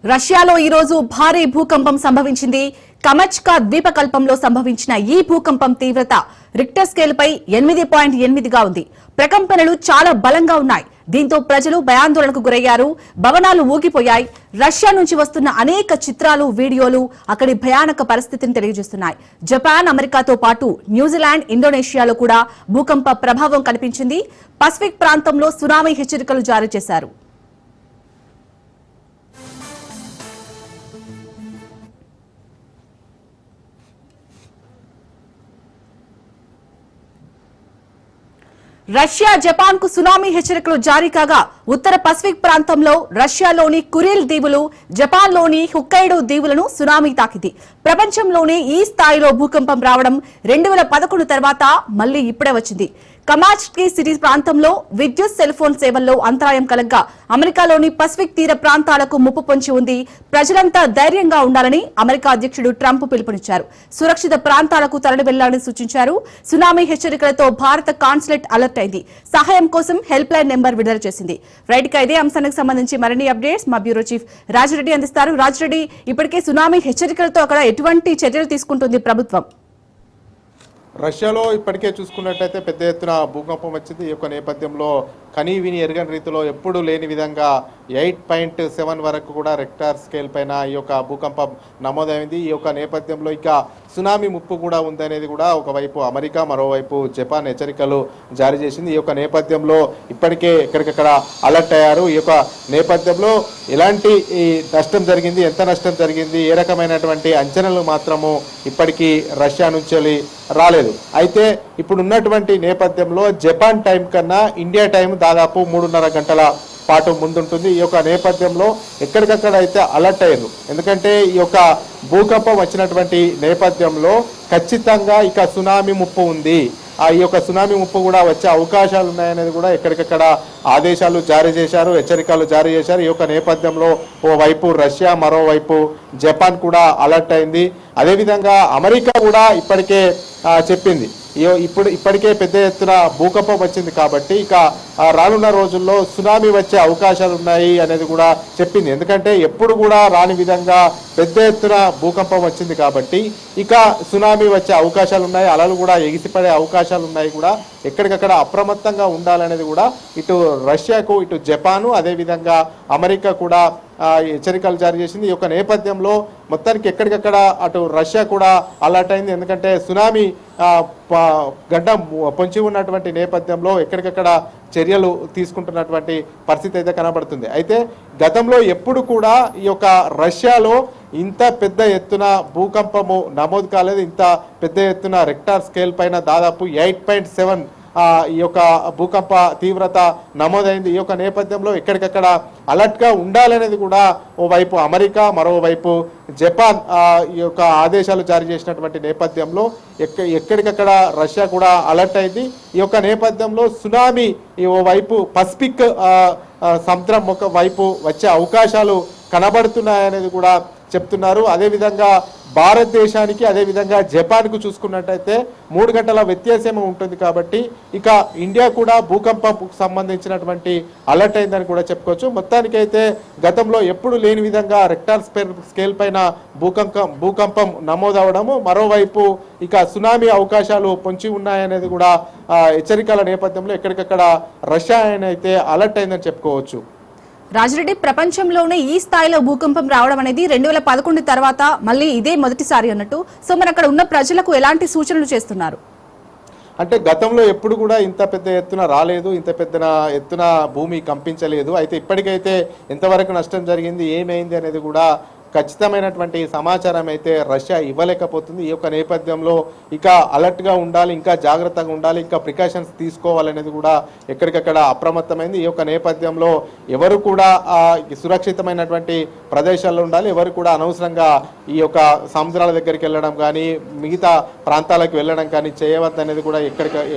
రష్యాలో ఈ రోజు భారీ భూకంపం సంభవించింది. కమచ్కా ద్వీపకల్పంలో సంభవించిన ఈ భూకంపం తీవ్రత రిక్టర్ స్కేల్ పై 8.8గా ఉంది. ప్రకంపనలు చాలా బలంగా ఉన్నాయి. దీంతో ప్రజలు భయాందోళనకు గురయ్యారు. భవనాలు ఊగిపోయాయి. రష్యా నుంచి వస్తున్న అనేక చిత్రాలు, వీడియోలు అక్కడి భయానక పరిస్థితిని తెలియజేస్తున్నాయి. జపాన్, అమెరికాతో పాటు న్యూజిలాండ్, ఇండోనేషియాలో కూడా భూకంప ప్రభావం కనిపించింది. పసిఫిక్ ప్రాంతంలో సునామీ హెచ్చరికలు జారీ చేశారు. రష్యా, జపాన్ కు సునామీ హెచ్చరికలు జారీ కాగా ఉత్తర పసిఫిక్ ప్రాంతంలో రష్యాలోని కురిల్ దీవులు, జపాన్లోని హుక్కైడో దీవులను సునామీ తాకింది. ప్రపంచంలోనే ఈ స్థాయిలో భూకంపం రావడం 2011 తర్వాత మళ్లీ ఇప్పుడే వచ్చింది. కమాచ్కి సిటీ ప్రాంతంలో విద్యుత్, సెల్ ఫోన్ సేవల్లో అంతరాయం కలగ్గా అమెరికాలోని పసిఫిక్ తీర ప్రాంతాలకు ముప్పు పొంచి ఉంది. ప్రజలంతా ధైర్యంగా ఉండాలని అమెరికా అధ్యక్షుడు ట్రంప్ పిలుపునిచ్చారు. సురక్షిత ప్రాంతాలకు తరలి వెళ్లాలని సూచించారు. సునామీ హెచ్చరికలతో భారత కాన్సులేట్ అలర్ట్ అయింది. సహాయం కోసం హెల్ప్ లైన్ నెంబర్ విడుదల చేసింది. రైట్ గా ఇదే అంశానికి సంబంధించి మరిన్ని అప్డేట్స్ మా బ్యూరో చీఫ్ రాజిరెడ్డి అందిస్తారు. రాజిరెడ్డి, ఇప్పటికే సునామీ హెచ్చరికలతో అక్కడ ఎటువంటి చర్యలు తీసుకుంటుంది ప్రభుత్వం? రష్యాలో ఇప్పటికే చూసుకున్నట్టయితే పెద్ద ఎత్తున భూకంపం వచ్చింది. ఈ యొక్క నేపథ్యంలో కనీ విని ఎరగని రీతిలో ఎప్పుడూ లేని విధంగా 8.7 వరకు కూడా రెక్టార్ స్కేల్ పైన ఈ యొక్క భూకంపం నమోదైంది. ఈ యొక్క నేపథ్యంలో ఇక సునామీ ముప్పు కూడా ఉందనేది కూడా ఒకవైపు అమెరికా, మరోవైపు జపాన్ హెచ్చరికలు జారీ చేసింది. ఈ యొక్క నేపథ్యంలో ఇప్పటికే ఎక్కడికక్కడ అలర్ట్ అయ్యారు. ఈ యొక్క నేపథ్యంలో ఎలాంటి నష్టం జరిగింది, ఎంత నష్టం జరిగింది, ఏ రకమైనటువంటి అంచనాలు మాత్రము ఇప్పటికీ రష్యా నుంచి రాలేదు. అయితే ఇప్పుడు ఉన్నటువంటి నేపథ్యంలో జపాన్ టైం కన్నా ఇండియా టైం దాదాపు 3.5 గంటల పాటు ముందుంటుంది. ఈ యొక్క నేపథ్యంలో ఎక్కడికక్కడ అయితే అలర్ట్ అయ్యారు. ఎందుకంటే ఈ యొక్క భూకంపం వచ్చినటువంటి నేపథ్యంలో ఖచ్చితంగా ఇక సునామీ ముప్పు ఉంది, ఈ యొక్క సునామీ ముప్పు కూడా వచ్చే అవకాశాలు ఉన్నాయనేది కూడా ఎక్కడికక్కడ ఆదేశాలు జారీ చేశారు, హెచ్చరికలు జారీ చేశారు. ఈ యొక్క నేపథ్యంలో ఓవైపు రష్యా, మరోవైపు జపాన్ కూడా అలర్ట్ అయింది. అదేవిధంగా అమెరికా కూడా ఇప్పటికే చెప్పింది ఇప్పటికే పెద్ద ఎత్తున భూకంపం వచ్చింది కాబట్టి ఇక రానున్న రోజుల్లో సునామీ వచ్చే అవకాశాలు ఉన్నాయి అనేది కూడా చెప్పింది. ఎందుకంటే ఎప్పుడు కూడా రాని విధంగా పెద్ద ఎత్తున భూకంపం వచ్చింది కాబట్టి ఇక సునామీ వచ్చే అవకాశాలు ఉన్నాయి, అలలు కూడా ఎగిసిపడే అవకాశాలు ఉన్నాయి. కూడా ఎక్కడికక్కడ అప్రమత్తంగా ఉండాలనేది కూడా ఇటు రష్యాకు, ఇటు జపాను, అదేవిధంగా అమెరికా కూడా హెచ్చరికలు జారీ చేసింది. ఈ యొక్క నేపథ్యంలో మొత్తానికి ఎక్కడికక్కడ అటు రష్యా కూడా అలర్ట్ అయింది. ఎందుకంటే సునామీ గడ్డ పొంచి ఉన్నటువంటి నేపథ్యంలో ఎక్కడికక్కడ చర్యలు తీసుకుంటున్నటువంటి పరిస్థితి అయితే కనబడుతుంది. అయితే గతంలో ఎప్పుడు కూడా ఈ యొక్క రష్యాలో ఇంత పెద్ద ఎత్తున భూకంపము నమోదు కాలేదు. ఇంత పెద్ద ఎత్తున రెక్టార్ స్కేల్ పైన దాదాపు 8.7 ఈ యొక్క భూకంప తీవ్రత నమోదైంది. ఈ యొక్క నేపథ్యంలో ఎక్కడికక్కడ అలర్ట్గా ఉండాలనేది కూడా ఓవైపు అమెరికా, మరోవైపు జపాన్ ఈ యొక్క ఆదేశాలు జారీ చేసినటువంటి నేపథ్యంలో ఎక్కడికక్కడ రష్యా కూడా అలర్ట్ అయింది. ఈ యొక్క నేపథ్యంలో సునామీ ఓవైపు పసిఫిక్ సముద్రం ఒక వైపు వచ్చే అవకాశాలు కనబడుతున్నాయనేది కూడా చెప్తున్నారు. అదేవిధంగా భారతదేశానికి, అదేవిధంగా జపాన్కు చూసుకున్నట్టయితే 3 గంటల వ్యత్యాసం ఉంటుంది కాబట్టి ఇక ఇండియా కూడా భూకంపంకు సంబంధించినటువంటి అలర్ట్ అయిందని కూడా చెప్పుకోవచ్చు. మొత్తానికైతే గతంలో ఎప్పుడు లేని విధంగా రెక్టార్ స్కేల్ పైన భూకంపం నమోదవడము, మరోవైపు ఇక సునామీ అవకాశాలు పొంచి ఉన్నాయనేది కూడా హెచ్చరికల నేపథ్యంలో ఎక్కడికక్కడ రష్యా అయితే అలర్ట్ అయిందని చెప్పుకోవచ్చు. రాజిరెడ్డి, ప్రపంచంలోనే ఈ స్థాయిలో భూకంపం రావడం అనేది 2011 తర్వాత మళ్ళీ ఇదే మొదటిసారి అన్నట్టు. సో మరి అక్కడ ఉన్న ప్రజలకు ఎలాంటి సూచనలు చేస్తున్నారు? అంటే గతంలో ఎప్పుడు కూడా ఇంత పెద్ద ఎత్తున రాలేదు, ఇంత పెద్ద ఎత్తున భూమి కంపించలేదు. అయితే ఇప్పటికైతే ఎంతవరకు నష్టం జరిగింది, ఏమైంది అనేది కూడా ఖచ్చితమైనటువంటి సమాచారం అయితే రష్యా ఇవ్వలేకపోతుంది. ఈ యొక్క నేపథ్యంలో ఇక అలర్ట్గా ఉండాలి, ఇంకా జాగ్రత్తగా ఉండాలి, ఇంకా ప్రికాషన్స్ తీసుకోవాలనేది కూడా ఎక్కడికక్కడ అప్రమత్తమైంది. ఈ యొక్క నేపథ్యంలో ఎవరు కూడా సురక్షితమైనటువంటి ప్రదేశాల్లో ఉండాలి, ఎవరు కూడా అనవసరంగా ఈ యొక్క సముద్రాల దగ్గరికి వెళ్ళడం కానీ, మిగతా ప్రాంతాలకు వెళ్ళడం కానీ చేయవద్దనేది కూడా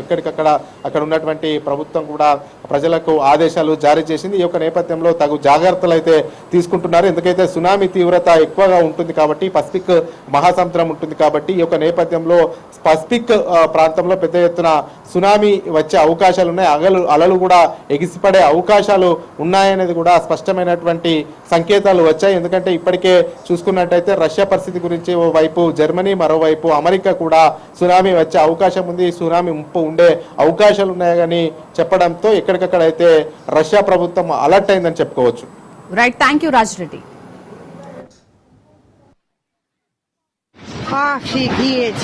ఎక్కడికక్కడ అక్కడ ఉన్నటువంటి ప్రభుత్వం కూడా ప్రజలకు ఆదేశాలు జారీ చేసింది. ఈ యొక్క నేపథ్యంలో తగు జాగ్రత్తలు అయితే తీసుకుంటున్నారు. ఎందుకైతే సునామీ తీవ్రత తీవ్రత ఎక్కువగా ఉంటుంది కాబట్టి, పసిఫిక్ మహాసముద్రం ఉంటుంది కాబట్టి ఈ యొక్క నేపథ్యంలో పసిఫిక్ ప్రాంతంలో పెద్ద ఎత్తున సునామీ వచ్చే అవకాశాలు ఉన్నాయి. అలలు కూడా ఎగిసిపడే అవకాశాలు ఉన్నాయనేది కూడా స్పష్టమైనటువంటి సంకేతాలు వచ్చాయి. ఎందుకంటే ఇప్పటికే చూసుకున్నట్టయితే రష్యా పరిస్థితి గురించి ఓవైపు జర్మనీ, మరోవైపు అమెరికా కూడా సునామీ వచ్చే అవకాశం ఉంది, సునామీ ముప్పు ఉండే అవకాశాలు ఉన్నాయని చెప్పడంతో ఎక్కడికక్కడైతే రష్యా ప్రభుత్వం అలర్ట్ అయిందని చెప్పుకోవచ్చు. Right, thank you Rajireddy. Офигеть!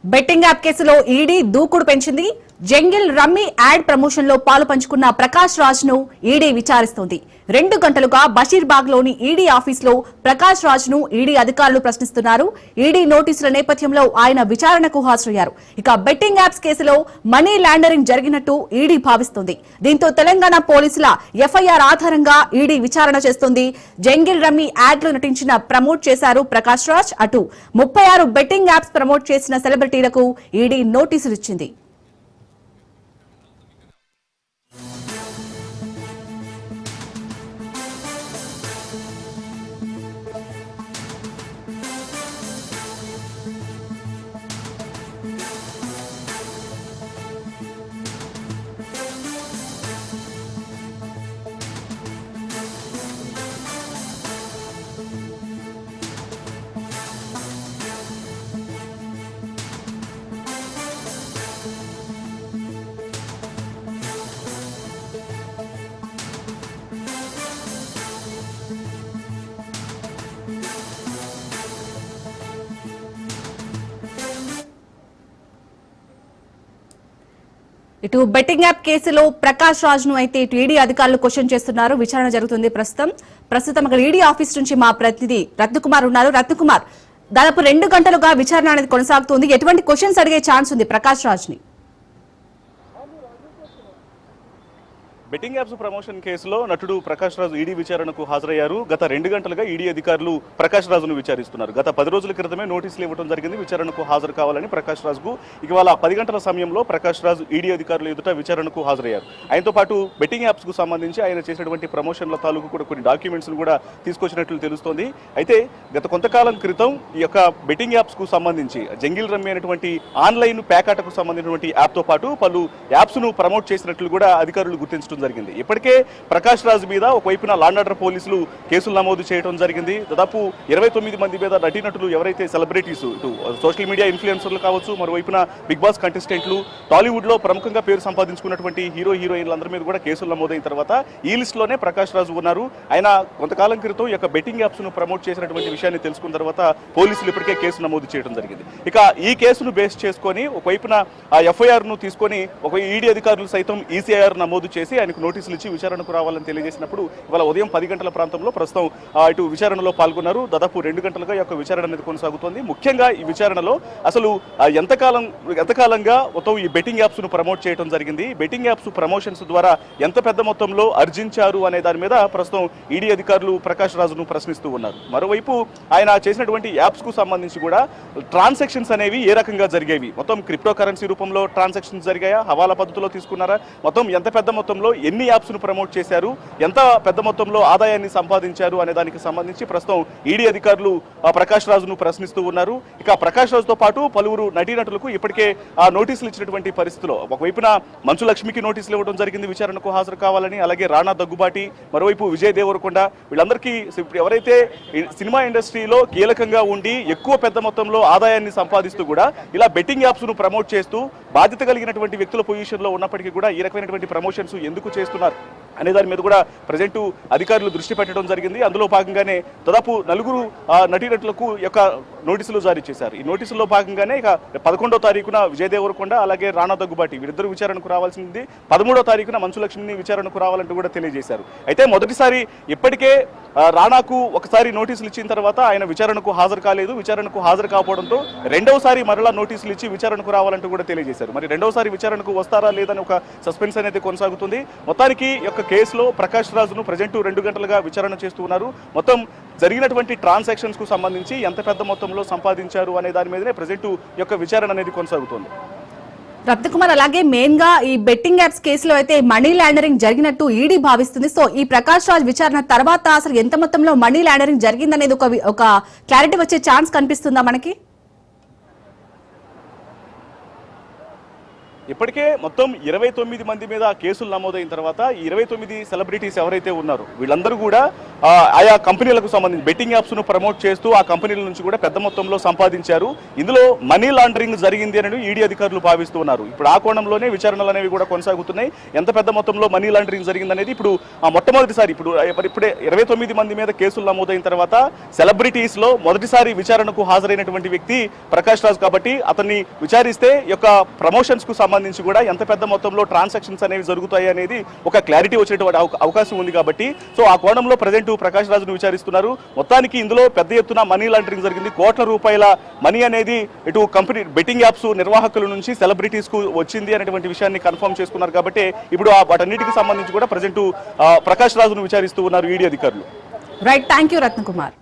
Betting app కేసులో ఈడీ దూకుడు పెంచింది. జంగిల్ రమ్మీ యాడ్ ప్రమోషన్ లో పాలు పంచుకున్న ప్రకాష్ రాజ్ ను ఈడీ విచారిస్తోంది. 2 గంటలుగా బషీర్బాగ్ లోని ఈడీ ఆఫీసులో ప్రకాష్ రాజ్ ను ఈడీ అధికారులు ప్రశ్నిస్తున్నారు. ఈడీ నోటీసుల నేపథ్యంలో ఆయన విచారణకు హాజరయ్యారు. ఇక బెట్టింగ్ యాప్స్ కేసులో మనీ లాండరింగ్ జరిగినట్టు ఈడీ భావిస్తోంది. దీంతో తెలంగాణ పోలీసుల ఎఫ్ఐఆర్ ఆధారంగా ఈడీ విచారణ చేస్తోంది. జంగిల్ రమ్మీ యాడ్ లో నటించిన ప్రమోట్ చేశారు ప్రకాష్ రాజ్. అటు 36 బెట్టింగ్ యాప్స్ ప్రమోట్ చేసిన సెలబ్రిటీలకు ఈడీ నోటీసులు ఇచ్చింది. ఇటు బెట్టింగ్ యాప్ కేసులో ప్రకాష్ రాజ్ ను అయితే ఇటు ఈడీ అధికారులు క్వశ్చన్ చేస్తున్నారు. విచారణ జరుగుతుంది. ప్రస్తుతం అక్కడ ఈడీ ఆఫీస్ నుంచి మా ప్రతినిధి రత్నకుమార్ ఉన్నారు. రత్నకుమార్, దాదాపు 2 గంటలుగా విచారణ అనేది కొనసాగుతుంది. ఎటువంటి క్వశ్చన్స్ అడిగే ఛాన్స్ ఉంది ప్రకాష్ రాజ్ ని? బెట్టింగ్ యాప్స్ ప్రమోషన్ కేసులో నటుడు ప్రకాష్ రాజు ఈడీ విచారణకు హాజరయ్యారు. గత 2 గంటలుగా ఈడీ అధికారులు ప్రకాష్ రాజును విచారిస్తున్నారు. గత 10 రోజుల క్రితమే నోటీసులు ఇవ్వడం జరిగింది విచారణకు హాజరు కావాలని ప్రకాష్ రాజుకు. ఇవాళ 10 గంటల సమయంలో ప్రకాష్ రాజు ఈడీ అధికారులు ఎదుట విచారణకు హాజరయ్యారు. ఆయనతో పాటు బెట్టింగ్ యాప్స్ కు సంబంధించి ఆయన చేసినటువంటి ప్రమోషన్ల తాలూకు కూడా కొన్ని డాక్యుమెంట్స్ కూడా తీసుకొచ్చినట్లు తెలుస్తోంది. అయితే గత కొంతకాలం క్రితం ఈ యొక్క బెట్టింగ్ యాప్స్ కు సంబంధించి జంగిల్ రమ్మీ అనేటువంటి ఆన్లైన్ ప్యాకాటకు సంబంధించినటువంటి యాప్ తో పాటు పలు యాప్స్ ను ప్రమోట్ చేసినట్లు కూడా అధికారులు గుర్తించడం జరిగింది. ఇప్పటికే ప్రకాష్ రాజ్ మీద ఒకవైపున లాండ్ ఆర్డర్ పోలీసులు కేసులు నమోదు చేయడం జరిగింది. దాదాపు 29 మంది మీద నటీనటులు ఎవరైతే సెలబ్రిటీస్, ఇటు సోషల్ మీడియా ఇన్ఫ్లుయెన్సర్లు కావచ్చు, మరోవైపున బిగ్ బాస్ కంటెస్టెంట్లు, టాలీవుడ్ లో ప్రముఖంగా పేరు సంపాదించుకున్నటువంటి హీరోయిన్లందరి మీద కూడా కేసులు నమోదైన తర్వాత ఈ లిస్ట్ లోనే ప్రకాష్ రాజ్ ఉన్నారు. ఆయన కొంతకాలం క్రితం ఈ యొక్క బెట్టింగ్ యాప్స్ ను ప్రమోట్ చేసినటువంటి విషయాన్ని తెలుసుకున్న తర్వాత పోలీసులు ఇప్పటికే కేసు నమోదు చేయడం జరిగింది. ఇక ఈ కేసును బేస్ చేసుకొని ఒకవైపున ఆ ఎఫ్ఐఆర్ ను తీసుకొని ఒక ఈడీ అధికారులు సైతం ఈసీఐఆర్ నమోదు చేసి ఆయనకు నోటీసులు ఇచ్చి విచారణకు రావాలని తెలియజేసినప్పుడు ఇవాళ ఉదయం 10 గంటల ప్రాంతంలో ప్రస్తుతం ఇటు విచారణలో పాల్గొన్నారు. దాదాపు 2 గంటలుగా ఈ యొక్క విచారణ అనేది కొనసాగుతోంది. ముఖ్యంగా ఈ విచారణలో అసలు ఎంతకాలంగా మొత్తం ఈ బెట్టింగ్ యాప్స్ ను ప్రమోట్ చేయడం జరిగింది, బెట్టింగ్ యాప్స్ ప్రమోషన్స్ ద్వారా ఎంత పెద్ద మొత్తంలో ఆర్జించారు అనే దాని మీద ప్రస్తుతం ఈడీ అధికారులు ప్రకాష్ రాజును ప్రశ్నిస్తూ ఉన్నారు. మరోవైపు ఆయన చేసినటువంటి యాప్స్ కు సంబంధించి కూడా ట్రాన్సాక్షన్స్ అనేవి ఏ రకంగా జరిగేవి, మొత్తం క్రిప్టో కరెన్సీ రూపంలో ట్రాన్సాక్షన్స్ జరిగాయా, హవాలా పద్ధతిలో తీసుకున్నారా, మొత్తం ఎంత పెద్ద మొత్తంలో ఎన్ని యాప్స్ ను ప్రమోట్ చేశారు, ఎంత పెద్ద మొత్తంలో ఆదాయాన్ని సంపాదించారు అనే దానికి సంబంధించి ప్రస్తుతం ఈడీ అధికారులు ప్రకాష్ రాజును ప్రశ్నిస్తూ ఉన్నారు. ఇక ప్రకాష్ రాజుతో పాటు పలువురు నటీనటులకు ఇప్పటికే నోటీసులు ఇచ్చినటువంటి పరిస్థితిలో ఒకవైపున మంచు లక్ష్మికి నోటీసులు ఇవ్వడం జరిగింది విచారణకు హాజరు కావాలని, అలాగే రాణా దగ్గుబాటి, మరోవైపు విజయ్ దేవరకొండ, వీళ్ళందరికీ ఎవరైతే సినిమా ఇండస్ట్రీలో కీలకంగా ఉండి ఎక్కువ పెద్ద మొత్తంలో ఆదాయాన్ని సంపాదిస్తూ కూడా ఇలా బెట్టింగ్ యాప్స్ ను ప్రమోట్ చేస్తూ బాధ్యత కలిగినటువంటి వ్యక్తుల పొజిషన్ లో ఉన్నప్పటికీ కూడా ఈ రకమైనటువంటి ప్రమోషన్స్ ఎందుకు చేస్తున్నారు, అనే దాని మీద కూడా ప్రజెంట్ అధికారులు దృష్టి పెట్టడం జరిగింది. అందులో భాగంగానే దాదాపు 4 నటీనటులకు యొక్క నోటీసులు జారీ చేశారు. ఈ నోటీసుల్లో భాగంగానే ఇక 11వ తారీఖున విజయ్ దేవరకొండ అలాగే రాణా దగ్గుబాటి వీరిద్దరు విచారణకు రావాల్సింది, 13వ తారీఖున మంచు లక్ష్మిని విచారణకు రావాలంటూ కూడా తెలియజేశారు. అయితే మొదటిసారి ఇప్పటికే రాణాకు ఒకసారి నోటీసులు ఇచ్చిన తర్వాత ఆయన విచారణకు హాజరు కాలేదు. విచారణకు హాజరు కాకపోవడంతో రెండవసారి మరలా నోటీసులు ఇచ్చి విచారణకు రావాలంటూ కూడా తెలియజేశారు. మరి రెండవసారి విచారణకు వస్తారా లేదని ఒక సస్పెన్స్ అనేది కొనసాగుతుంది. మొత్తానికి యొక్క కేసులో ప్రకాష్ రాజును ప్రజెంట్ 2 గంటలుగా విచారణ చేస్తూ ఉన్నారు. మొత్తం జరిగినటువంటి ట్రాన్సాక్షన్స్ కు సంబంధించి ఎంత పెద్ద మొత్తంలో సంపాదించారు అనే దాని మీదనే ప్రజెంట్ యొక్క విచారణ అనేది కొనసాగుతోంది. రత్నకుమార్, అలాగే మెయిన్ గా ఈ బెట్టింగ్ యాప్స్ కేసులో అయితే మనీ లాండరింగ్ జరిగినట్టు ఈడీ భావిస్తుంది. సో ఈ ప్రకాష్ రాజ్ విచారణ తర్వాత అసలు ఎంత మొత్తంలో మనీ లాండరింగ్ జరిగిందనేది ఒక క్లారిటీ వచ్చే ఛాన్స్ కనిపిస్తుందా మనకి? ఇప్పటికే మొత్తం 29 మంది మీద కేసులు నమోదైన తర్వాత 29 సెలబ్రిటీస్ ఎవరైతే ఉన్నారో వీళ్ళందరూ కూడా ఆయా కంపెనీలకు సంబంధించి బెట్టింగ్ యాప్స్ ను ప్రమోట్ చేస్తూ ఆ కంపెనీల నుంచి కూడా పెద్ద మొత్తంలో సంపాదించారు. ఇందులో మనీ లాండరింగ్ జరిగింది అని ఈడీ అధికారులు భావిస్తూ ఉన్నారు. ఇప్పుడు ఆ కోణంలోనే విచారణలు అనేవి కూడా కొనసాగుతున్నాయి. ఎంత పెద్ద మొత్తంలో మనీ లాండరింగ్ జరిగిందనేది ఇప్పుడు మొట్టమొదటిసారి ఇప్పుడే 29 మంది మీద కేసులు నమోదైన తర్వాత సెలబ్రిటీస్ లో మొదటిసారి విచారణకు హాజరైనటువంటి వ్యక్తి ప్రకాష్ రాజ్ కాబట్టి అతన్ని విచారిస్తే యొక్క ప్రమోషన్స్ కు సంబంధించి కూడా ఎంత పెద్ద మొత్తంలో ట్రాన్సాక్షన్స్ అనేవి జరుగుతాయి అనేది ఒక క్లారిటీ వచ్చేటువంటి అవకాశం ఉంది కాబట్టి సో ఆ కోణంలో ప్రజెంట్ ప్రకాష్ రాజును విచారిస్తున్నారు. మొత్తానికి ఇందులో పెద్ద ఎత్తున మనీ లాండరింగ్ జరిగింది. కోట్ల రూపాయల మనీ అనేది ఇటు కంపెనీ బెట్టింగ్ యాప్స్ నిర్వాహకుల నుంచి సెలబ్రిటీస్ కు వచ్చింది అనేటువంటి విషయాన్ని కన్ఫర్మ్ చేసుకున్నారు కాబట్టి ఇప్పుడు వాటన్నిటికి సంబంధించి కూడా ప్రజెంట్ ప్రకాష్ రాజును విచారిస్తూ ఉన్నారు ఈడీ అధికారులు. Right, thank you Ratnakumar.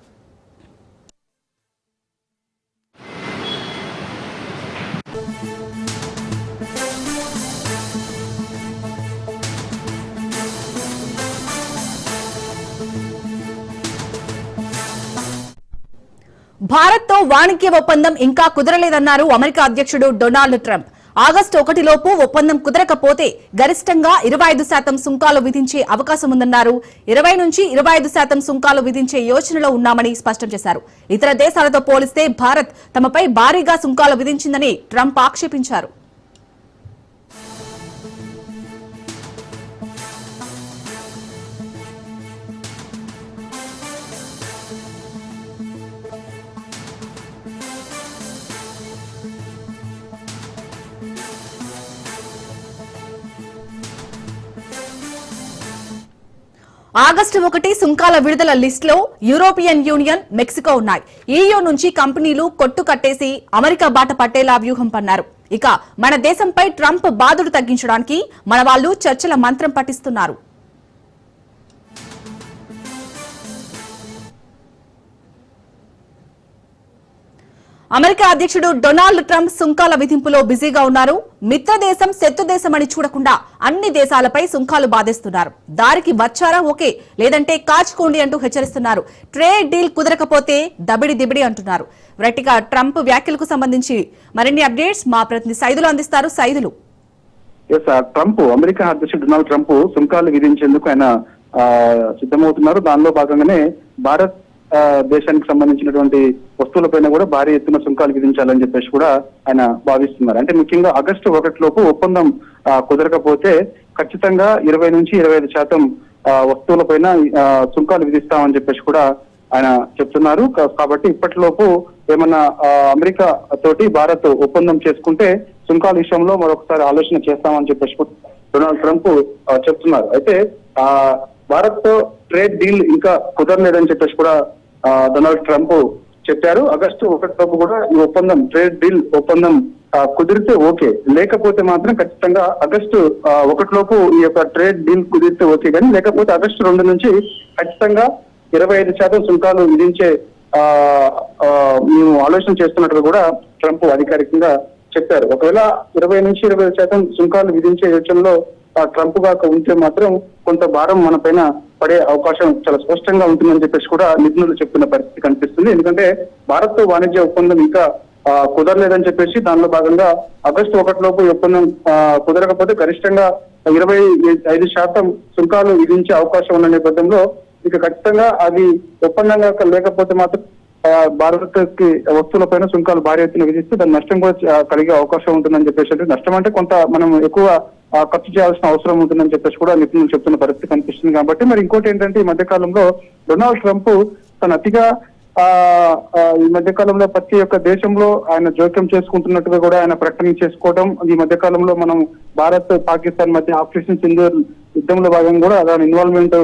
భారత్తో వాణిజ్య ఒప్పందం ఇంకా కుదరలేదన్నారు అమెరికా అధ్యక్షుడు డొనాల్డ్ ట్రంప్. ఆగస్టు 1 లోపు ఒప్పందం కుదరకపోతే గరిష్టంగా 25% సుంకాలు విధించే అవకాశం ఉందన్నారు. 20 నుంచి 25% సుంకాలు విధించే యోచనలో ఉన్నామని స్పష్టం చేశారు. ఇతర దేశాలతో పోలిస్తే భారత్ తమపై భారీగా సుంకాలు విధించిందని ట్రంప్ ఆక్షేపించారు. ఆగస్టు 1 సుంకాల విడుదల లిస్టులో యూరోపియన్ యూనియన్, మెక్సికో ఉన్నాయి. ఈయూ నుంచి కంపెనీలు కొట్టు కట్టేసి అమెరికా బాట పట్టేలా వ్యూహం పన్నారు. ఇక మన దేశంపై ట్రంప్ బాధుడు తగ్గించడానికి మన వాళ్ళు చర్చల మంత్రం పఠిస్తున్నారు. అమెరికా అధ్యక్షుడు డొనాల్డ్ ట్రంప్ సుంకాల విధింపులో బిజీగా ఉన్నారు. మిత్ర దేశం, శత్రు దేశం అని చూడకుండా అన్ని దేశాలపై సుంకాలు బాధేస్తున్నారు. దారికి వచ్చారా ఓకే, లేదంటే కాచుకోండి అంటూ హెచ్చరిస్తున్నారు. ట్రేడ్ డీల్ కుదరకపోతే దబిడి దిబిడి అంటున్నారు. రైట్గా ట్రంప్ వ్యాఖ్యలకు సంబంధించి మరిన్ని అప్డేట్స్ మా ప్రతినిధి సైదులు అందిస్తారు. సైదులు, ట్రంప్ అమెరికా అధ్యక్షుడు డొనాల్డ్ ట్రంప్ సుంకాలు విధించేందుకు ఆయన సిద్ధమవుతున్నారు. దానిలో భాగంగానే భారత్ దేశానికి సంబంధించినటువంటి వస్తువులపైన కూడా భారీ ఎత్తున సుంకాలు విధించాలని చెప్పేసి కూడా ఆయన భావిస్తున్నారు. అంటే ముఖ్యంగా ఆగస్టు 1 లోపు ఒప్పందం కుదరకపోతే ఖచ్చితంగా 20 నుంచి 25% వస్తువులపైన సుంకాలు విధిస్తామని చెప్పేసి కూడా ఆయన చెప్తున్నారు. కాబట్టి ఇప్పటిలోపు ఏమన్నా అమెరికా తోటి భారత్ ఒప్పందం చేసుకుంటే సుంకాల విషయంలో మరొకసారి ఆలోచన చేస్తామని చెప్పేసి డొనాల్డ్ ట్రంప్ చెప్తున్నారు. అయితే భారత్ తో ట్రేడ్ డీల్ ఇంకా కుదరలేదని చెప్పేసి కూడా డొనాల్డ్ ట్రంప్ చెప్పారు. ఆగస్టు 1 లోపు కూడా ఈ ఒప్పందం, ట్రేడ్ డీల్ ఒప్పందం కుదిరితే ఓకే, లేకపోతే మాత్రం ఖచ్చితంగా ఆగస్టు 1 లోపు ఈ యొక్క ట్రేడ్ డీల్ కుదిరితే ఓకే, కానీ లేకపోతే ఆగస్టు 2 నుంచి ఖచ్చితంగా 25% సుంకాలు విధించే మేము ఆలోచన చేస్తున్నట్లు కూడా ట్రంప్ అధికారికంగా చెప్పారు. ఒకవేళ 20 నుంచి 25% సుంకాలు విధించే యోచనలో ట్రంప్ గాక ఉంటే మాత్రం కొంత భారం మన పైన పడే అవకాశం చాలా స్పష్టంగా ఉంటుందని చెప్పేసి కూడా నిపుణులు చెప్తున్న పరిస్థితి కనిపిస్తుంది. ఎందుకంటే భారత్ తో వాణిజ్య ఒప్పందం ఇంకా కుదరలేదని చెప్పేసి దానిలో భాగంగా ఆగస్టు 1 లోపు ఒప్పందం కుదరకపోతే గరిష్టంగా 25% సుంకాలు విధించే అవకాశం ఉన్న నేపథ్యంలో ఇక ఖచ్చితంగా అది ఒప్పందంగా లేకపోతే మాత్రం భారత్ కి వస్తువులపైన సుంకాలు భారీ ఎత్తున విధిస్తే దాని నష్టం కూడా కలిగే అవకాశం ఉంటుందని చెప్పేసి. నష్టం అంటే కొంత మనం ఎక్కువ ఖర్చు చేయాల్సిన అవసరం ఉంటుందని చెప్పేసి కూడా నిపుణులు చెప్తున్న పరిస్థితి కనిపిస్తుంది. కాబట్టి మరి ఇంకోటి ఏంటంటే ఈ మధ్య కాలంలో డొనాల్డ్ ట్రంప్ తన అతిగా ఈ మధ్య కాలంలో ప్రతి ఒక్క దేశంలో ఆయన జోక్యం చేసుకుంటున్నట్టుగా కూడా ఆయన ప్రకటన చేసుకోవడం, ఈ మధ్య కాలంలో మనం భారత్ పాకిస్తాన్ మధ్య ఆపరేషన్ సింధూర్ యుద్ధంలో భాగంగా కూడా దాని ఇన్వాల్వ్మెంట్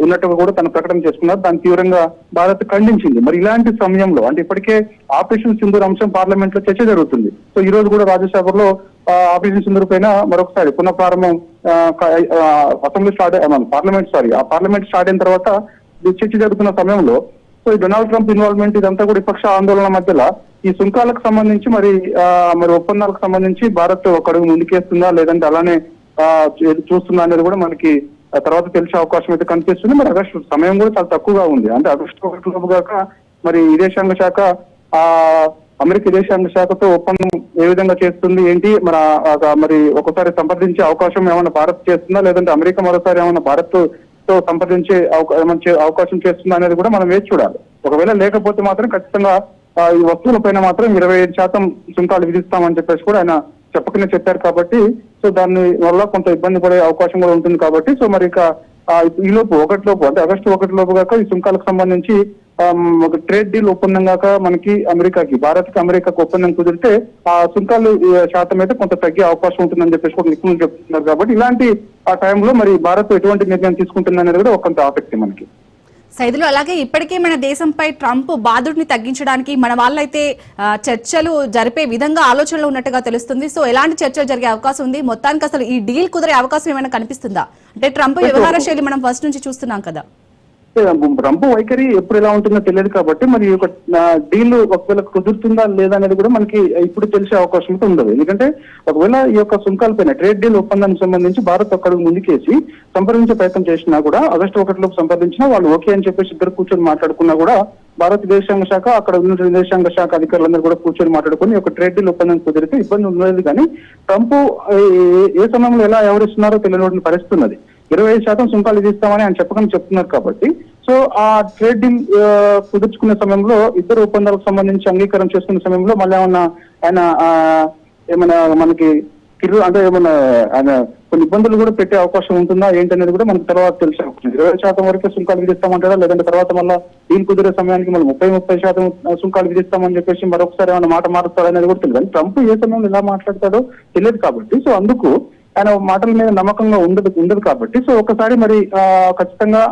ఉన్నట్టుగా కూడా తన ప్రకటన చేసుకున్నారు. దాన్ని తీవ్రంగా భారత్ ఖండించింది. మరి ఇలాంటి సమయంలో అంటే ఇప్పటికే ఆపరేషన్ సింధూర్ అంశం పార్లమెంట్ లో చర్చ జరుగుతుంది. సో ఈ రోజు కూడా రాజ్యసభలో ఆపరేషన్ సింధూర్ పైన మరొకసారి పునఃప్రారంభం అసెంబ్లీ పార్లమెంట్ స్టార్ట్ అయిన తర్వాత చర్చ జరుగుతున్న సమయంలో సో ఈ డొనాల్డ్ ట్రంప్ ఇన్వాల్వ్మెంట్ ఇదంతా కూడా విపక్ష ఆందోళన మధ్యలో ఈ సుంకాలకు సంబంధించి మరి ఒప్పందాలకు సంబంధించి భారత్ ఒక అడుగు ముందుకేస్తుందా లేదంటే అలానే చూస్తుందా అనేది కూడా మనకి తర్వాత తెలిసే అవకాశం అయితే కనిపిస్తుంది. మరి ఆగస్టు సమయం కూడా చాలా తక్కువగా ఉంది. అంటే ఆగస్టు 1 లోపు గాక మరి విదేశాంగ శాఖ అమెరికా విదేశాంగ శాఖతో ఒప్పందం ఏ విధంగా చేస్తుంది ఏంటి మరి ఒకసారి సంప్రదించే అవకాశం ఏమైనా భారత్ చేస్తుందా లేదంటే అమెరికా మరోసారి ఏమైనా భారత్ తో సంప్రదించే అవకాశం చేస్తుందా అనేది కూడా మనం వేచి చూడాలి. ఒకవేళ లేకపోతే మాత్రం ఖచ్చితంగా ఈ వస్తువుల పైన మాత్రం 25% సుంకాలు విధిస్తామని చెప్పేసి కూడా ఆయన చెప్పకనే చెప్పారు. కాబట్టి సో దాని వల్ల కొంత ఇబ్బంది పడే అవకాశం కూడా ఉంటుంది. కాబట్టి సో మరి ఇక ఈ లోపు అంటే ఆగస్టు 1 లోపు కాక ఈ సుంకాలకు సంబంధించి ఒక ట్రేడ్ డీల్ ఒప్పందం కాక మనకి భారత్కి అమెరికాకి ఒప్పందం కుదిరితే ఆ సుంకాలు శాతం అయితే కొంత తగ్గే అవకాశం ఉంటుందని చెప్పేసి కూడా నిపుణులు చెప్తున్నారు. కాబట్టి ఇలాంటి ఆ టైంలో మరి భారత్ ఎటువంటి నిర్ణయం తీసుకుంటుంది అనేది కూడా కొంత ఆసక్తి మనకి. సైదులు అలాగే ఇప్పటికే మన దేశంపై ట్రంప్ బాధుడిని తగ్గించడానికి మన వాళ్ళైతే చర్చలు జరిపే విధంగా ఆలోచనలు ఉన్నట్టుగా తెలుస్తుంది. సో ఎలాంటి చర్చలు జరిగే అవకాశం ఉంది? మొత్తానికి అసలు ఈ డీల్ కుదిరే అవకాశం ఏమైనా కనిపిస్తుందా? అంటే ట్రంప్ వ్యవహార శైలి మనం ఫస్ట్ నుంచి చూస్తున్నాం కదా. ట్రంప్ వైఖరి ఎప్పుడు ఎలా ఉంటుందో తెలియదు. కాబట్టి మరి ఈ యొక్క డీల్ ఒకవేళ కుదురుతుందా లేదా అనేది కూడా మనకి ఇప్పుడు తెలిసే అవకాశం అయితే ఉండదు. ఎందుకంటే ఒకవేళ ఈ యొక్క సుంకాలపైన ట్రేడ్ డీల్ ఒప్పందానికి సంబంధించి భారత్ ఒక్కడుగు ముందుకేసి సంప్రదించే ప్రయత్నం చేసినా కూడా ఆగస్టు 1 లోపు సంప్రదించినా వాళ్ళు ఓకే అని చెప్పేసి ఇద్దరు కూర్చొని మాట్లాడుకున్నా కూడా భారత విదేశాంగ శాఖ అక్కడ ఉన్న విదేశాంగ శాఖ అధికారులందరూ కూడా కూర్చొని మాట్లాడుకుని ఒక ట్రేడ్ డీల్ ఒప్పందం కుదిరితే ఇబ్బంది ఉండదు. కానీ ట్రంప్ ఏ సమయంలో ఎలా వ్యవహరిస్తున్నారో తెలియని పరిస్థితి ఉన్నది. 25% సుంకాలు విధిస్తామని ఆయన చెప్పకని చెప్తున్నారు. కాబట్టి సో ఆ ట్రేడ్ డీల్ కుదుర్చుకునే సమయంలో ఇద్దరు ఒప్పందాలకు సంబంధించి అంగీకారం చేసుకునే సమయంలో మళ్ళీ ఏమైనా మనకి అంటే ఏమైనా ఆయన కొన్ని ఇబ్బందులు కూడా పెట్టే అవకాశం ఉంటుందా ఏంటనేది కూడా మనకు తర్వాత తెలిసే అవకాశం. 20% వరకే సుంకాలు విధిస్తామంటారా లేదంటే తర్వాత మళ్ళీ డీల్ కుదిరే సమయానికి మళ్ళీ 30% సుంకాలు విధిస్తామని చెప్పేసి మరొకసారి ఏమైనా మాట మారుస్తాడు అనేది కూడా తెలియదు. ట్రంప్ ఏ సమయంలో ఎలా మాట్లాడతాడో తెలియదు. కాబట్టి సో అందుకు ఆయన మాటల మీద నమ్మకంగా ఉండదు. కాబట్టి సో ఒకసారి మరి ఖచ్చితంగా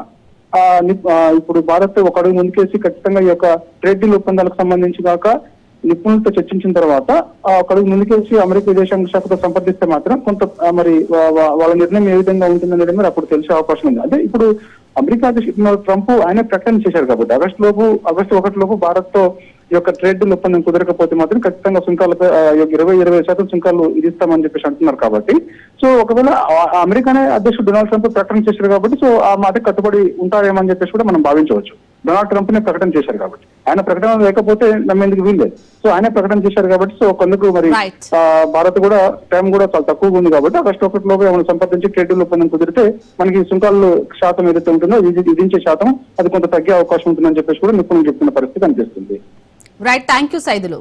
ఇప్పుడు భారత్ ఒక అడుగు ముందుకేసి ఖచ్చితంగా ఈ యొక్క ట్రేడ్ డీల్ ఒప్పందాలకు సంబంధించి కాక నిపుణులతో చర్చించిన తర్వాత ఒక అడుగు ముందుకేసి అమెరికా విదేశాంగ శాఖతో సంప్రదిస్తే మాత్రం కొంత మరి వాళ్ళ నిర్ణయం ఏ విధంగా ఉంటుందనేది మరి అప్పుడు తెలిసే అవకాశం ఉంది. అంటే ఇప్పుడు అమెరికా ట్రంప్ ఆయన ప్రకటన చేశారు. కాబట్టి ఆగస్టు 1 లోపు భారత్ తో ఈ యొక్క ట్రేడ్ డీల్ ఒప్పందం కుదరకపోతే మాత్రం ఖచ్చితంగా సుంకాలపై 20% సుంకాలు విధిస్తామని చెప్పేసి అంటున్నారు. కాబట్టి సో ఒకవేళ అమెరికానే అధ్యక్షుడు డొనాల్డ్ ట్రంప్ ప్రకటన చేశారు. కాబట్టి సో ఆ మాట కట్టుబడి ఉంటారేమని చెప్పేసి కూడా మనం భావించవచ్చు. డొనాల్డ్ ట్రంప్ నే ప్రకటన చేశారు కాబట్టి ఆయన ప్రకటన లేకపోతే నమ్మేందుకు వీల్లేదు. సో ఆయన ప్రకటన చేశారు కాబట్టి సో కొందుకు మరి భారత్ కూడా టైం కూడా చాలా తక్కువగా ఉంది. కాబట్టి ఆగస్టు 1 లోపు ఏమైనా సంప్రదించి ట్రేడ్ డీల్ ఒప్పందం కుదిరితే మనకి సుంకాలు శాతం ఏదైతే ఉంటుందో విధించే శాతం అది కొంత తగ్గే అవకాశం ఉంటుందని చెప్పేసి కూడా నిపుణులు చెప్తున్న పరిస్థితి అనిపిస్తుంది. Right, thank you Saidulu.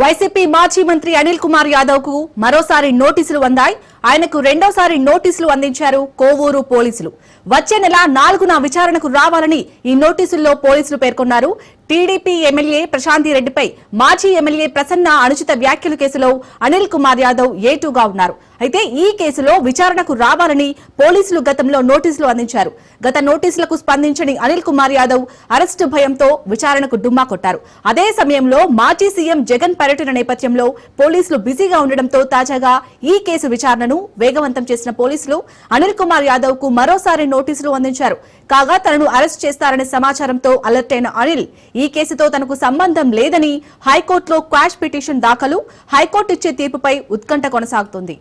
YCP మాజీ మంత్రి అనిల్ కుమార్ యాదవ్ కు మరోసారి నోటీసులు అందాయి. ఆయనకు రెండోసారి నోటీసులు అందించారు కోవూరు పోలీసులు. వచ్చే నెల 4న విచారణకు రావాలని ఈ నోటీసుల్లో పోలీసులు పేర్కొన్నారు. టీడీపీ ఎమ్మెల్యే ప్రశాంతి రెడ్డిపై మాజీ ఎమ్మెల్యే ప్రసన్న అనుచిత వ్యాఖ్యల కేసులో అనిల్ కుమార్ యాదవ్ ఏటూగా ఉన్నారు. అయితే ఈ కేసులో విచారణకు రావాలని పోలీసులు గతంలో నోటీసులు అందించారు. గత నోటీసులకు స్పందించని అనిల్ కుమార్ యాదవ్ అరెస్టు భయంతో విచారణకు డుమ్మా కొట్టారు. అదే సమయంలో మాజీ సీఎం జగన్ పర్యటన నేపథ్యంలో పోలీసులు బిజీగా ఉండడంతో తాజాగా ఈ కేసు విచారణను వేగవంతం చేసిన పోలీసులు అనిల్ కుమార్ యాదవ్ కు మరోసారి నోటీసులు అందించారు. కాగా తనను అరెస్ట్ చేస్తారనే సమాచారంతో అలర్ట్ అయిన అనిల్ ఈ కేసుతో తనకు సంబంధం లేదని హైకోర్టులో క్వాష్ పిటిషన్ దాఖలు. హైకోర్టు ఇచ్చే తీర్పుపై ఉత్కంఠ కొనసాగుతుంది.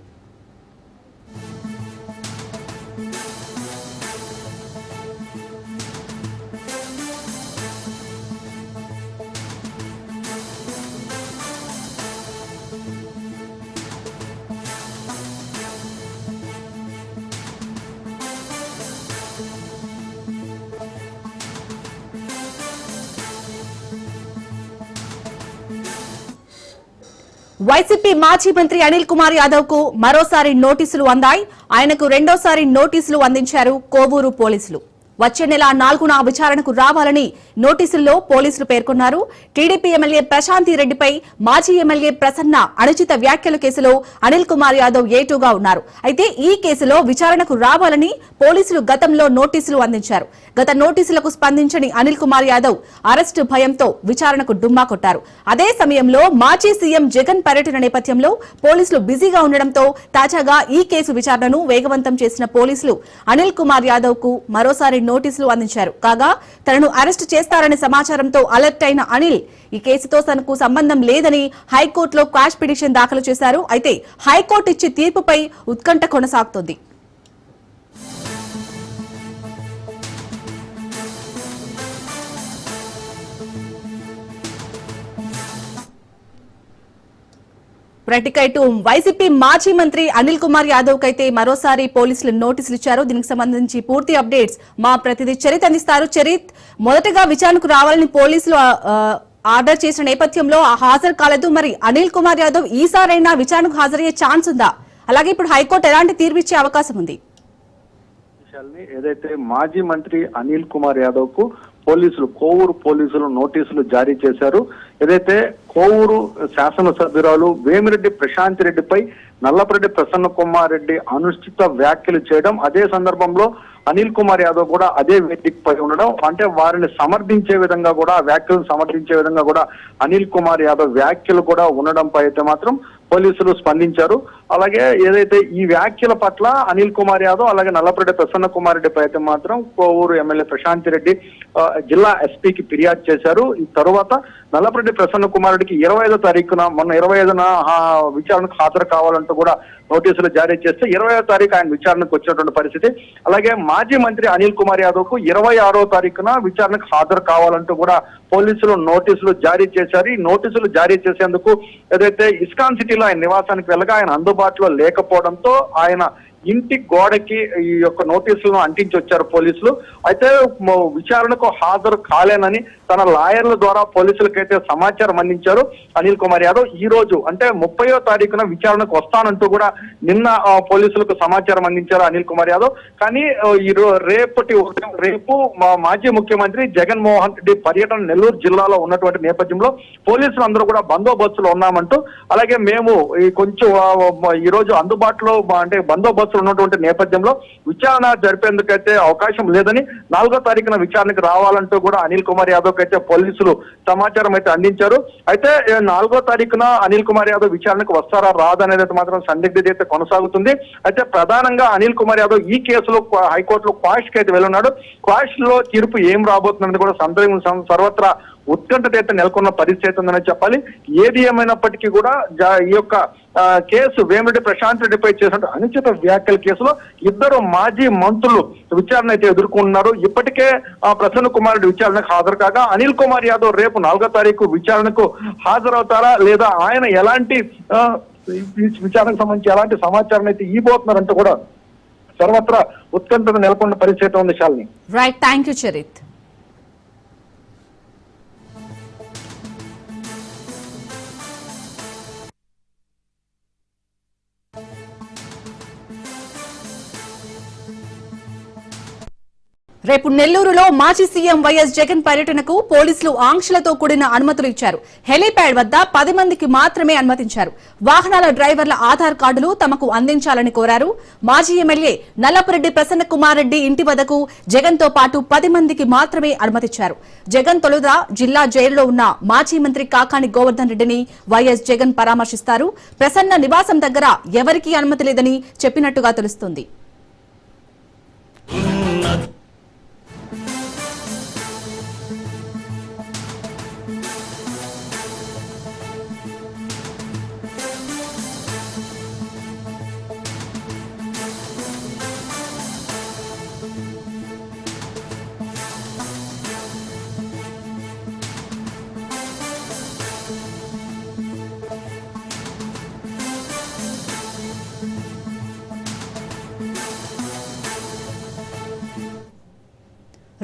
వైసీపీ మాజీ మంత్రి అనిల్ కుమార్ యాదవ్ కు మరోసారి నోటీసులు అందాయి. ఆయనకు రెండోసారి నోటీసులు అందించారు కోవూరు పోలీసులు. వచ్చే నెల 4న విచారణకు రావాలని నోటీసుల్లో పోలీసులు పేర్కొన్నారు. టీడీపీ ఎమ్మెల్యే ప్రశాంతి రెడ్డిపై మాజీ ఎమ్మెల్యే ప్రసన్న అనుచిత వ్యాఖ్యల కేసులో అనిల్ కుమార్ యాదవ్ ఏటూగా ఉన్నారు. అయితే ఈ కేసులో విచారణకు రావాలని పోలీసులు గతంలో నోటీసులు అందించారు. గత నోటీసులకు స్పందించని అనిల్ కుమార్ యాదవ్ అరెస్టు భయంతో విచారణకు డుమ్మా కొట్టారు. అదే సమయంలో మాజీ సీఎం జగన్ పర్యటన నేపథ్యంలో పోలీసులు బిజీగా ఉండడంతో తాజాగా ఈ కేసు విచారణను వేగవంతం చేసిన పోలీసులు అనిల్ కుమార్ యాదవ్ కు మరోసారి నోటీసులు అందించారు. కాగా తనను అరెస్టు చేస్తారనే సమాచారంతో అలర్ట్ అయిన అనిల్ ఈ కేసుతో తనకు సంబంధం లేదని హైకోర్టులో క్వాష్ పిటిషన్ దాఖలు చేశారు. అయితే హైకోర్టు ఇచ్చే తీర్పుపై ఉత్కంఠ కొనసాగుతోంది. ఇటు వైసీపీ మాజీ మంత్రి అనిల్ కుమార్ యాదవ్ కైతే మరోసారి పోలీసులు నోటీసులు ఇచ్చారు. దీనికి సంబంధించి పూర్తి అప్డేట్స్ మా ప్రతినిధి చరిత్ అందిస్తారు. చరిత్, మొదటగా విచారణకు రావాలని పోలీసులు ఆర్డర్ చేసిన నేపథ్యంలో హాజరు కాలేదు. మరి అనిల్ కుమార్ యాదవ్ ఈసారైనా విచారణకు హాజరయ్యే ఛాన్స్ ఉందా? అలాగే ఇప్పుడు హైకోర్టు ఎలాంటి తీర్పు ఇచ్చే అవకాశం ఉంది? ఏదైతే మాజీ మంత్రి అనిల్ కుమార్ యాదవ్ కు కోవూరు పోలీసులు నోటీసులు జారీ చేశారు. ఏదైతే కోవూరు శాసనసభ్యురాలు వేమిరెడ్డి ప్రశాంతి రెడ్డిపై నల్లపరెడ్డి ప్రసన్న కుమార్ రెడ్డి అనుచిత వ్యాఖ్యలు చేయడం, అదే సందర్భంలో అనిల్ కుమార్ యాదవ్ కూడా అదే వేదికపై ఉండడం, అంటే వారిని సమర్థించే విధంగా కూడా వ్యాఖ్యలను సమర్థించే విధంగా కూడా అనిల్ కుమార్ యాదవ్ వ్యాఖ్యలు కూడా ఉండడంపై అయితే మాత్రం పోలీసులు స్పందించారు. అలాగే ఏదైతే ఈ వ్యాఖ్యల పట్ల అనిల్ కుమార్ యాదవ్ అలాగే నల్లపరెడ్డి ప్రసన్న కుమార్ రెడ్డిపై అయితే మాత్రం కోవూరు ఎమ్మెల్యే ప్రశాంతి రెడ్డి జిల్లా ఎస్పీకి ఫిర్యాదు చేశారు. ఈ తరువాత నల్లపరెడ్డి ప్రసన్న కుమార్ రెడ్డికి 25వ తారీఖున మొన్న 25న విచారణకు హాజరు కావాలంటూ కూడా నోటీసులు జారీ చేస్తే 20వ తారీఖు ఆయన విచారణకు వచ్చినటువంటి పరిస్థితి. అలాగే మాజీ మంత్రి అనిల్ కుమార్ యాదవ్ కు 26వ తారీఖున విచారణకు హాజరు కావాలంటూ కూడా పోలీసులు నోటీసులు జారీ చేశారు. ఈ నోటీసులు జారీ చేసేందుకు ఏదైతే ఇస్కాన్ సిటీలో ఆయన నివాసానికి వెళ్ళగా ఆయన అందుబాటులో లేకపోవడంతో ఆయన ఇంటి గోడకి ఈ యొక్క నోటీసులను అంటించి వచ్చారు పోలీసులు. అయితే విచారణకు హాజరు కాలేనని తన లాయర్ల ద్వారా పోలీసులకైతే సమాచారం అందించారు అనిల్ కుమార్ యాదవ్. ఈ రోజు అంటే 30వ తారీఖున విచారణకు వస్తానంటూ కూడా నిన్న పోలీసులకు సమాచారం అందించారు అనిల్ కుమార్ యాదవ్. కానీ రేపు మాజీ ముఖ్యమంత్రి జగన్మోహన్ రెడ్డి పర్యటన నెల్లూరు జిల్లాలో ఉన్నటువంటి నేపథ్యంలో పోలీసులు అందరూ కూడా బందోబస్తులో ఉన్నామంటూ, అలాగే మేము ఈ రోజు అందుబాటులో అంటే బందోబస్తు ఉన్నటువంటి నేపథ్యంలో విచారణ జరిపేందుకైతే అవకాశం లేదని 4వ తారీఖున విచారణకు రావాలంటూ కూడా అనిల్ కుమార్ యాదవ్ అయితే పోలీసులు సమాచారం అయితే అందించారు. అయితే 4వ తారీఖున అనిల్ కుమార్ యాదవ్ విచారణకు వస్తారా రాదనేది మాత్రం సందిగ్ధత అయితే కొనసాగుతుంది. అయితే ప్రధానంగా అనిల్ కుమార్ యాదవ్ ఈ కేసులో హైకోర్టులో క్వాష్ కి అయితే వెళ్ళున్నాడు. క్వాష్ లో తీర్పు ఏం రాబోతుందని కూడా సర్వత్రా ఉత్కంఠత అయితే నెలకొన్న పరిస్థితి ఉందని చెప్పాలి. ఏది ఏమైనప్పటికీ కూడా ఈ యొక్క కేసు వేమిరెడ్డి ప్రశాంత్ రెడ్డిపై చేసిన అనుచిత వ్యాఖ్యల కేసులో 2 మాజీ మంత్రులు విచారణ అయితే ఎదుర్కొన్నారు. ఇప్పటికే ప్రసన్న కుమార్ రెడ్డి విచారణకు హాజరు కాగా అనిల్ కుమార్ యాదవ్ రేపు 4వ తారీఖు విచారణకు హాజరవుతారా లేదా ఆయన ఎలాంటి విచారణకు సంబంధించి ఎలాంటి సమాచారం అయితే ఇవ్వబోతున్నారంటూ కూడా సర్వత్రా ఉత్కంఠత నెలకొన్న పరిస్థితి ఉంది. Shalini, right, thank you Charith. రేపు నెల్లూరులో మాజీ సీఎం వైఎస్ జగన్ పర్యటనకు పోలీసులు ఆంక్షలతో కూడిన అనుమతులు ఇచ్చారు. హెలీప్యాడ్ వద్ద 10 మందికి మాత్రమే అనుమతించారు. వాహనాల డ్రైవర్ల ఆధార్ కార్డులు తమకు అందించాలని కోరారు. మాజీ ఎమ్మెల్యే నల్లపరెడ్డి ప్రసన్న కుమార్ రెడ్డి ఇంటి వద్దకు జగన్ తో పాటు 10 మందికి మాత్రమే అనుమతిచ్చారు. జగన్ తొలుత జిల్లా జైలులో ఉన్న మాజీ మంత్రి కాకాని గోవర్ధన్ రెడ్డిని వైఎస్ జగన్ పరామర్శిస్తారు. ప్రసన్న నివాసం దగ్గర ఎవరికీ అనుమతి లేదని చెప్పినట్టుగా తెలుస్తోంది.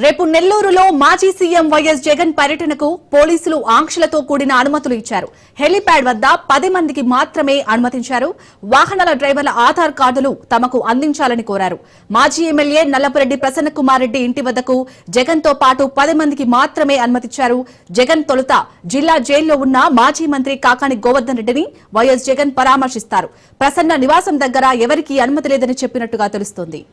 రేపు నెల్లూరులో మాజీ సీఎం వైఎస్ జగన్ పర్యటనకు పోలీసులు ఆంక్షలతో కూడిన అనుమతులు ఇచ్చారు. హెలీప్యాడ్ వద్ద 10 మందికి మాత్రమే అనుమతించారు. వాహనాల డ్రైవర్ల ఆధార్ కార్డులు తమకు అందించాలని కోరారు. మాజీ ఎమ్మెల్యే నల్లపురెడ్డి ప్రసన్న కుమార్ రెడ్డి ఇంటి వద్దకు జగన్ తో పాటు 10 మందికి మాత్రమే అనుమతిచ్చారు. జగన్ తొలుత జిల్లా జైల్లో ఉన్న మాజీ మంత్రి కాకాని గోవర్ధన్ రెడ్డిని వైఎస్ జగన్ పరామర్శిస్తారు. ప్రసన్న నివాసం దగ్గర ఎవరికీ అనుమతి లేదని చెప్పినట్టుగా తెలుస్తోంది.